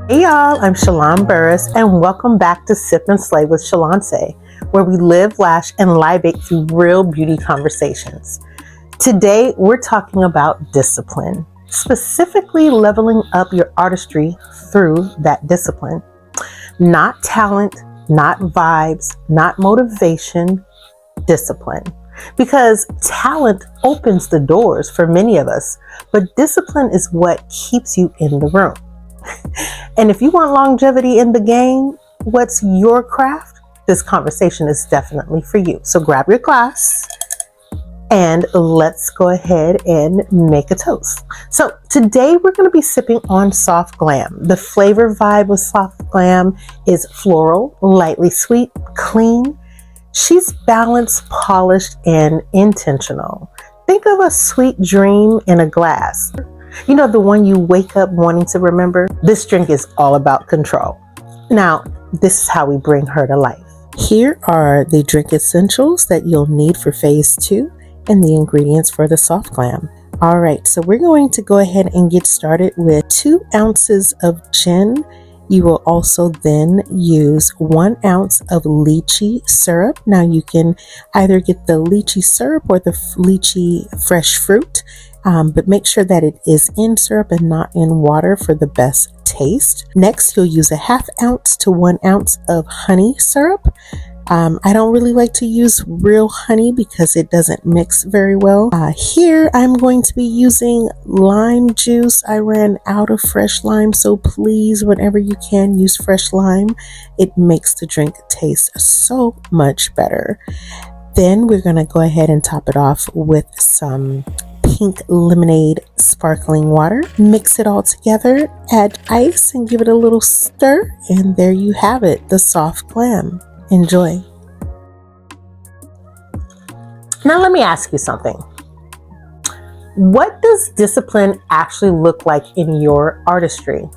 Hey y'all, I'm Shalon Burris and welcome back to Sip and Slay with Shaloncè, where we live, lash, and libate through real beauty conversations. Today, we're talking about discipline, specifically leveling up your artistry through that discipline. Not talent, not vibes, not motivation, discipline. Because talent opens the doors for many of us, but discipline is what keeps you in the room. And if you want longevity in the game, what's your craft? This conversation is definitely for you. So grab your glass and let's go ahead and make a toast. So today we're going to be sipping on Soft Glam. The flavor vibe with Soft Glam is floral, lightly sweet, clean. She's balanced, polished, and intentional. Think of a sweet dream in a glass. You know, the one you wake up wanting to remember? This drink is all about control. Now, this is how we bring her to life. Here are the drink essentials that you'll need for phase 2 and the ingredients for the Soft Glam. All right, so we're going to go ahead and get started with 2 ounces of gin. You will also then use 1 ounce of lychee syrup. Now you can either get the lychee syrup or the lychee fresh fruit, but make sure that it is in syrup and not in water for the best taste. Next, you'll use a 1/2 ounce to 1 ounce of honey syrup. I don't really like to use real honey because it doesn't mix very well. Here I'm going to be using lime juice. I ran out of fresh lime, so please, whenever you can, use fresh lime. It makes the drink taste so much better. Then we're going to go ahead and top it off with some pink lemonade sparkling water. Mix it all together, add ice, and give it a little stir, and there you have it, the Soft Glam. Enjoy. Now let me ask you something. What does discipline actually look like in your artistry?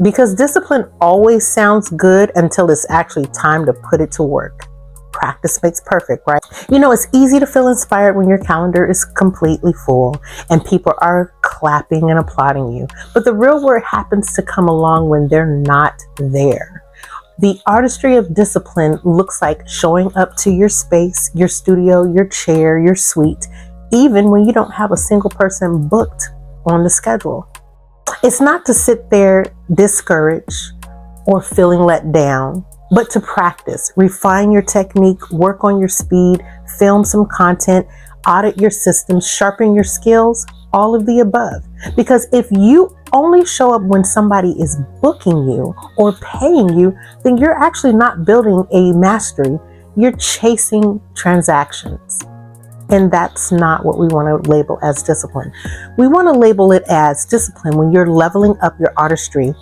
Because discipline always sounds good until it's actually time to put it to work. Practice makes perfect, right? You know, it's easy to feel inspired when your calendar is completely full and people are clapping and applauding you. But the real work happens to come along when they're not there. The artistry of discipline looks like showing up to your space, your studio, your chair, your suite, even when you don't have a single person booked on the schedule. It's not to sit there discouraged or feeling let down, but to practice, refine your technique, work on your speed, film some content, audit your systems, sharpen your skills, all of the above. Because if you only show up when somebody is booking you or paying you, then you're actually not building a mastery. You're chasing transactions. And that's not what we want to label as discipline. We want to label it as discipline when you're leveling up your artistry.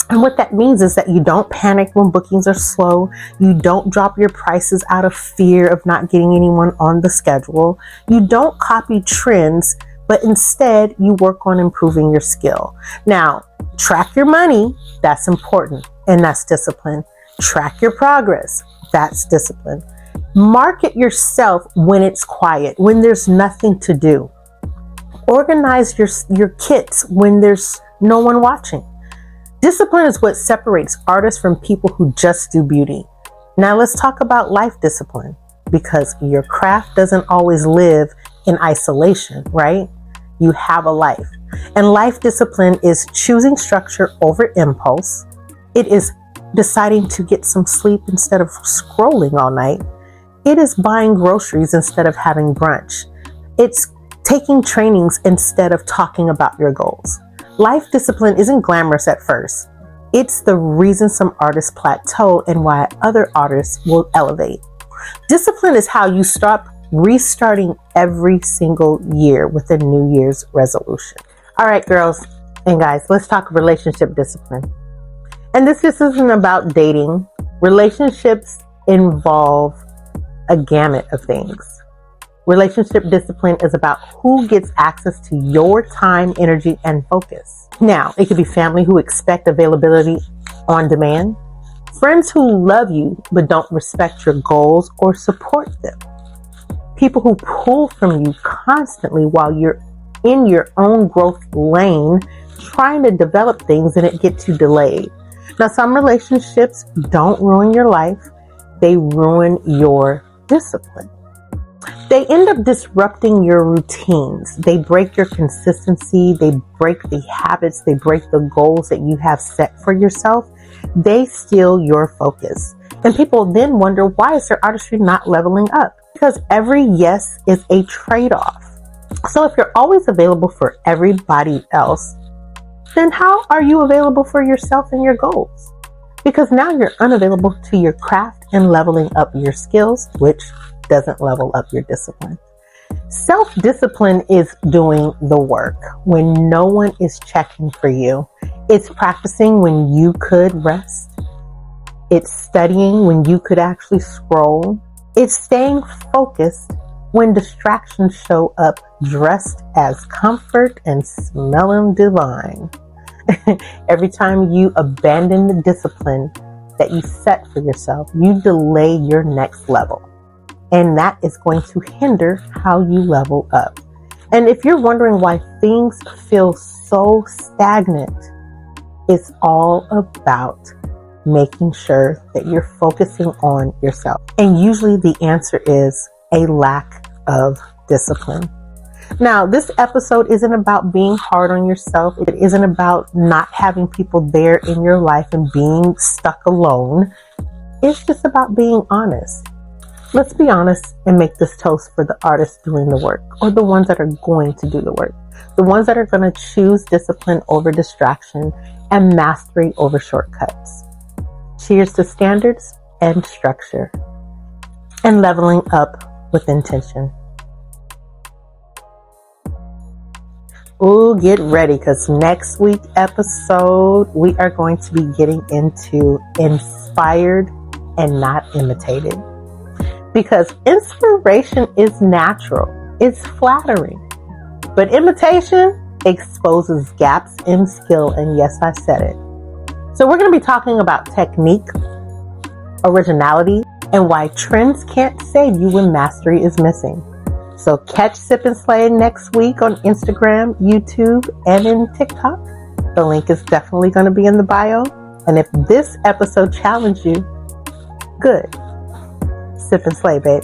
And what that means is that you don't panic when bookings are slow. You don't drop your prices out of fear of not getting anyone on the schedule. You don't copy trends, but instead you work on improving your skill. Now, track your money, that's important, and that's discipline. Track your progress, that's discipline. Market yourself when it's quiet, when there's nothing to do. Organize your kits when there's no one watching. Discipline is what separates artists from people who just do beauty. Now let's talk about life discipline, because your craft doesn't always live in isolation, right? You have a life. And life discipline is choosing structure over impulse. It is deciding to get some sleep instead of scrolling all night. It is buying groceries instead of having brunch. It's taking trainings instead of talking about your goals. Life discipline isn't glamorous at first. It's the reason some artists plateau and why other artists will elevate. Discipline is how you stop restarting every single year with a New Year's resolution. All right, girls and guys, let's talk relationship discipline. And this isn't about dating. Relationships involve a gamut of things. Relationship discipline is about who gets access to your time, energy, and focus. Now, it could be family who expect availability on demand, friends who love you but don't respect your goals or support them, people who pull from you constantly while you're in your own growth lane trying to develop things and it gets you delayed. Now, some relationships don't ruin your life. They ruin your discipline. They end up disrupting your routines. They break your consistency. They break the habits. They break the goals that you have set for yourself. They steal your focus. And people then wonder, why is their artistry not leveling up? Because every yes is a trade-off. So if you're always available for everybody else, then how are you available for yourself and your goals? Because now you're unavailable to your craft and leveling up your skills, which doesn't level up your discipline. Self-discipline is doing the work when no one is checking for you. It's practicing when you could rest. It's studying when you could actually scroll. It's staying focused when distractions show up dressed as comfort and smelling divine. Every time you abandon the discipline that you set for yourself, you delay your next level. And that is going to hinder how you level up. And if you're wondering why things feel so stagnant, it's all about making sure that you're focusing on yourself. And usually the answer is a lack of discipline. Now, this episode isn't about being hard on yourself. It isn't about not having people there in your life and being stuck alone. It's just about being honest. Let's be honest and make this toast for the artists doing the work, or the ones that are going to do the work. The ones that are going to choose discipline over distraction and mastery over shortcuts. Cheers to standards and structure and leveling up with intention. Ooh, get ready, because next week's episode, we are going to be getting into inspired and not imitated. Because inspiration is natural, it's flattering, but imitation exposes gaps in skill, and yes, I said it. So we're going to be talking about technique, originality, and why trends can't save you when mastery is missing. So catch Sip and Slay next week on Instagram, YouTube, and in TikTok. The link is definitely going to be in the bio. And if this episode challenged you, good. Sip and Slay, babe.